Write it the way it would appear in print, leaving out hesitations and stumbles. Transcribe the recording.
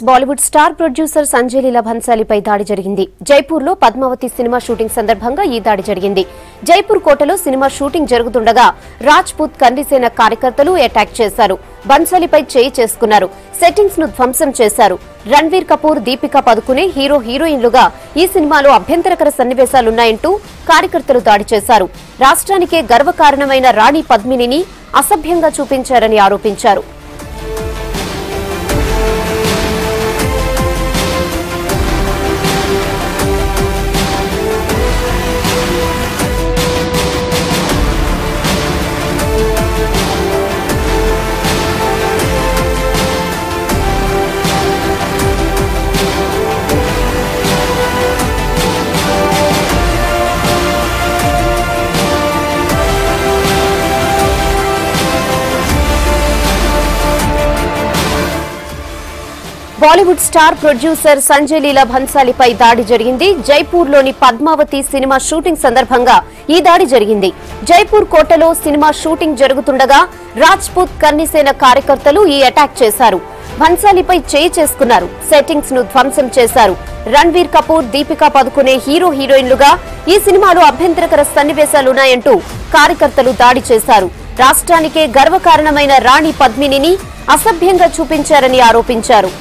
Bollywood star producer Sanjay లీలా భన్సాలీపై దాడి జరిగింది. జైపూర్లో Padmavati cinema shooting సందర్భంగా ఈ దాడి జరిగింది. జైపూర్ కోటలో సినిమా షూటింగ్ జరుగుతుండగా రాజ్పూత్ కన్నిసేన కార్యకర్తలు అటాక్ చేశారు. భన్సాలీపై చేయి చేసుకున్నారు. సెట్టింగ్స్ ను ధ్వంసం చేశారు. రణ్వీర్ కపూర్, దీపికా పదుకునే హీరో హీరోయిన్లుగా ఈ సినిమాలో అభ్యంతరకర సన్నివేశాలున్నాయంటూ కార్యకర్తలు దాడి చేశారు. రాష్ట్రానికే గర్వకారణమైన రాణి పద్మినిని అసభ్యంగా చూపించారని ఆరోపించారు. బాలీవుడ్ స్టార్ ప్రొడ్యూసర్ సంజయ్ లీలా భన్సాలీపై దాడి జరిగింది. జైపూర్లోని పద్మావతి సినిమా షూటింగ్ సందర్భంగా ఈ దాడి జరిగింది. జైపూర్ కోటలో సినిమా షూటింగ్ జరుగుతుండగా రాజ్పూత్ కన్నిసేన కార్యకర్తలు ఈ అటాక్ చేశారు. భన్సాలీపై చేయి చేసుకున్నారు. సెట్టింగ్స్ ను ధ్వంసం చేశారు. రణ్వీర్ కపూర్, దీపికా పదుకునే హీరో హీరోయిన్లుగా ఈ సినిమాలో అభ్యంతరకర సన్నివేశాలున్నాయంటూ కార్యకర్తలు దాడి చేశారు. రాష్ట్రానికే గర్వకారణమైన రాణి పద్మినిని అసభ్యంగా చూపించారని ఆరోపించారు.